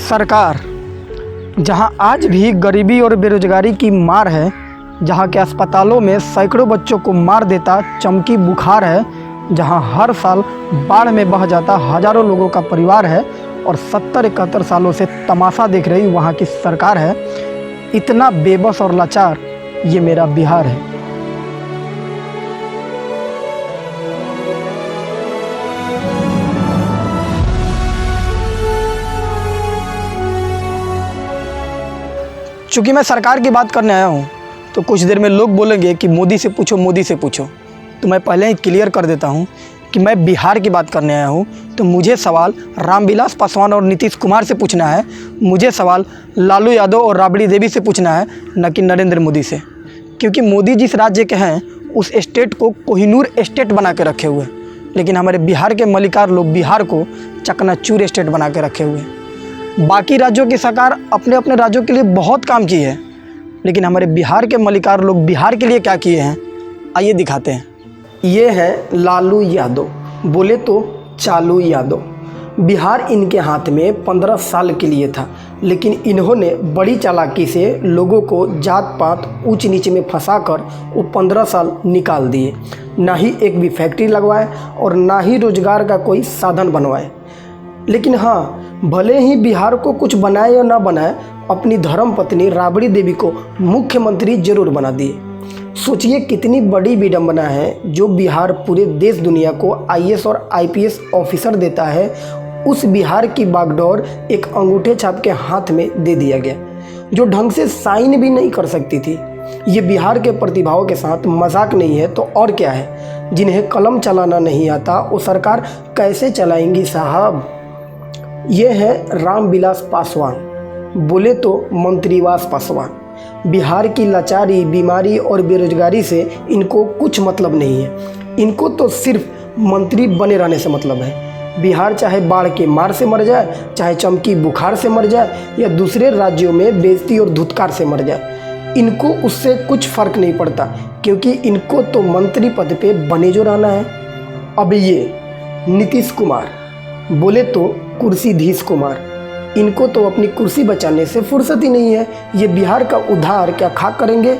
सरकार जहां आज भी गरीबी और बेरोजगारी की मार है, जहां के अस्पतालों में सैकड़ों बच्चों को मार देता चमकी बुखार है, जहां हर साल बाढ़ में बह जाता हज़ारों लोगों का परिवार है और 70-71 सालों से तमाशा देख रही वहां की सरकार है, इतना बेबस और लाचार ये मेरा बिहार है। चूँकि मैं सरकार की बात करने आया हूँ तो कुछ देर में लोग बोलेंगे कि मोदी से पूछो, मोदी से पूछो। तो मैं पहले ही क्लियर कर देता हूँ कि मैं बिहार की बात करने आया हूँ। तो मुझे सवाल रामविलास पासवान और नीतीश कुमार से पूछना है, मुझे सवाल लालू यादव और राबड़ी देवी से पूछना है, न कि नरेंद्र मोदी से। क्योंकि मोदी जिस राज्य के हैं उस स्टेट को कोहिनूर स्टेट बना के रखे हुए, लेकिन हमारे बिहार के मलिकार लोग बिहार को चकनाचूर स्टेट बना के रखे हुए। बाकी राज्यों की सरकार अपने अपने राज्यों के लिए बहुत काम की है, लेकिन हमारे बिहार के मलिकार लोग बिहार के लिए क्या किए हैं, आइए दिखाते हैं। ये है लालू यादव, बोले तो चालू यादव। बिहार इनके हाथ में 15 साल के लिए था, लेकिन इन्होंने बड़ी चालाकी से लोगों को जात पात ऊंच नीच में फंसाकर वो 15 साल निकाल दिए। ना ही एक भी फैक्ट्री लगवाए और ना ही रोजगार का कोई साधन बनवाए। लेकिन हाँ, भले ही बिहार को कुछ बनाए या ना बनाए, अपनी धर्म पत्नी राबड़ी देवी को मुख्यमंत्री जरूर बना दिए। सोचिए कितनी बड़ी विडंबना है जो बिहार पूरे देश दुनिया को आईएएस और आईपीएस ऑफिसर देता है। उस बिहार की बागडोर एक अंगूठे छाप के हाथ में दे दिया गया, जो ढंग से साइन भी नहीं कर सकती थी। ये बिहार के प्रतिभाओं के साथ मजाक नहीं है तो और क्या है। जिन्हें कलम चलाना नहीं आता वो सरकार कैसे चलाएंगी साहब। ये है रामविलास पासवान, बोले तो मंत्रीवास पासवान। बिहार की लाचारी, बीमारी और बेरोजगारी से इनको कुछ मतलब नहीं है। इनको तो सिर्फ मंत्री बने रहने से मतलब है। बिहार चाहे बाढ़ के मार से मर जाए, चाहे चमकी बुखार से मर जाए, या दूसरे राज्यों में बेइज्जती और धुतकार से मर जाए, इनको उससे कुछ फर्क नहीं पड़ता, क्योंकि इनको तो मंत्री पद पे बने जो रहना है। अब ये नीतीश कुमार, बोले तो कुर्सीधीश कुमार, इनको तो अपनी कुर्सी बचाने से फुर्सत ही नहीं है। ये बिहार का उद्धार क्या खाक करेंगे।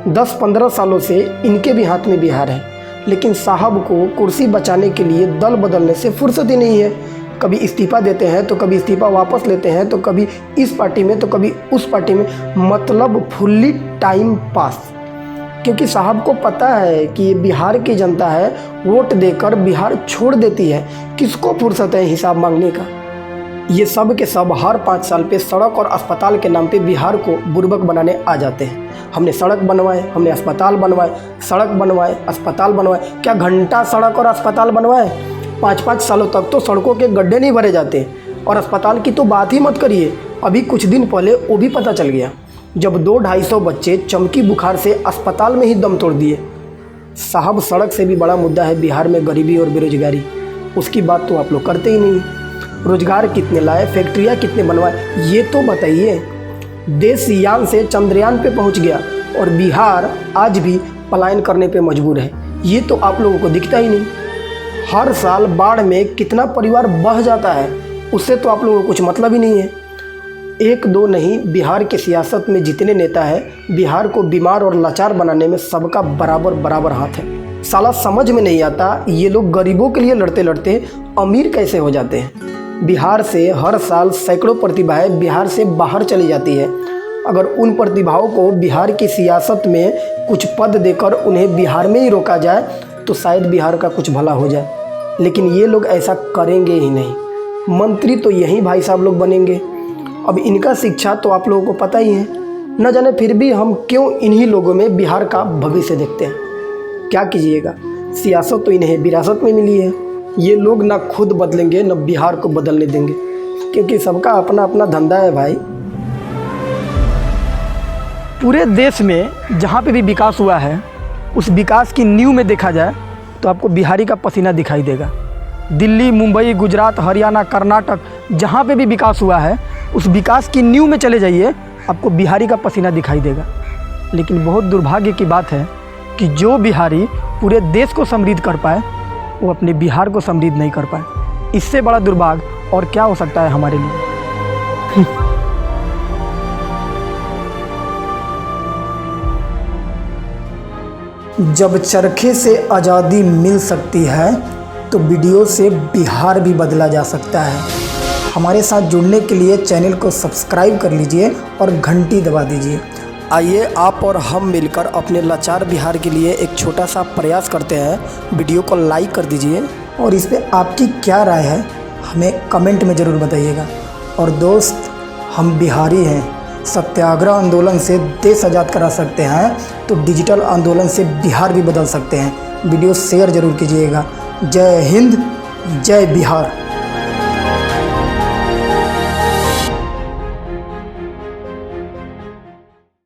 10-15 सालों से इनके भी हाथ में बिहार है, लेकिन साहब को कुर्सी बचाने के लिए दल बदलने से फुर्सत ही नहीं है। कभी इस्तीफा देते हैं तो कभी इस्तीफा वापस लेते हैं, तो कभी इस पार्टी में तो कभी उस पार्टी में, मतलब फुल्ली टाइम पास। क्योंकि साहब को पता है कि ये बिहार की जनता है, वोट देकर बिहार छोड़ देती है। किसको फुर्सत है हिसाब मांगने का। ये सब के सब हर 5 साल पे सड़क और अस्पताल के नाम पे बिहार को बुर्बक बनाने आ जाते हैं। हमने सड़क बनवाए, हमने अस्पताल बनवाए, सड़क बनवाए, अस्पताल बनवाए। क्या घंटा सड़क और अस्पताल बनवाए? 5-5 सालों तक तो सड़कों के गड्ढे नहीं भरे जाते, और अस्पताल की तो बात ही मत करिए। अभी कुछ दिन पहले वो भी पता चल गया, जब 200-250 बच्चे चमकी बुखार से अस्पताल में ही दम तोड़ दिए। साहब, सड़क से भी बड़ा मुद्दा है बिहार में गरीबी और बेरोजगारी। उसकी बात तो आप लोग करते ही नहीं। रोजगार कितने लाए, फैक्ट्रियाँ कितने बनवाए, ये तो बताइए। देश यान से चंद्रयान पे पहुंच गया और बिहार आज भी पलायन करने पे मजबूर है, ये तो आप लोगों को दिखता ही नहीं। हर साल बाढ़ में कितना परिवार बह जाता है, उससे तो आप लोगों को कुछ मतलब ही नहीं है। 1-2 नहीं, बिहार की सियासत में जितने नेता हैं, बिहार को बीमार और लाचार बनाने में सबका बराबर बराबर हाथ है। साला समझ में नहीं आता ये लोग गरीबों के लिए लड़ते लड़ते अमीर कैसे हो जाते हैं। बिहार से हर साल सैकड़ों प्रतिभाएं बिहार से बाहर चली जाती है। अगर उन प्रतिभाओं को बिहार की सियासत में कुछ पद देकर उन्हें बिहार में ही रोका जाए तो शायद बिहार का कुछ भला हो जाए, लेकिन ये लोग ऐसा करेंगे ही नहीं। मंत्री तो यही भाई साहब लोग बनेंगे। अब इनका शिक्षा तो आप लोगों को पता ही है, न जाने फिर भी हम क्यों इन्हीं लोगों में बिहार का भविष्य देखते हैं। क्या कीजिएगा, सियासत तो इन्हें विरासत में मिली है। ये लोग ना खुद बदलेंगे न बिहार को बदलने देंगे, क्योंकि सबका अपना अपना धंधा है भाई। पूरे देश में जहाँ पे भी विकास हुआ है, उस विकास की नींव में देखा जाए तो आपको बिहारी का पसीना दिखाई देगा। दिल्ली, मुंबई, गुजरात, हरियाणा, कर्नाटक, जहाँ पे भी विकास हुआ है, उस विकास की नींव में चले जाइए, आपको बिहारी का पसीना दिखाई देगा। लेकिन बहुत दुर्भाग्य की बात है कि जो बिहारी पूरे देश को समृद्ध कर पाए, वो अपने बिहार को समृद्ध नहीं कर पाए। इससे बड़ा दुर्भाग्य और क्या हो सकता है हमारे लिए। जब चरखे से आज़ादी मिल सकती है तो वीडियो से बिहार भी बदला जा सकता है। हमारे साथ जुड़ने के लिए चैनल को सब्सक्राइब कर लीजिए और घंटी दबा दीजिए। आइए आप और हम मिलकर अपने लाचार बिहार के लिए एक छोटा सा प्रयास करते हैं। वीडियो को लाइक कर दीजिए और इस पे आपकी क्या राय है हमें कमेंट में ज़रूर बताइएगा। और दोस्त, हम बिहारी हैं, सत्याग्रह आंदोलन से देश आज़ाद करा सकते हैं तो डिजिटल आंदोलन से बिहार भी बदल सकते हैं। वीडियो शेयर ज़रूर कीजिएगा। जय हिंद, जय बिहार।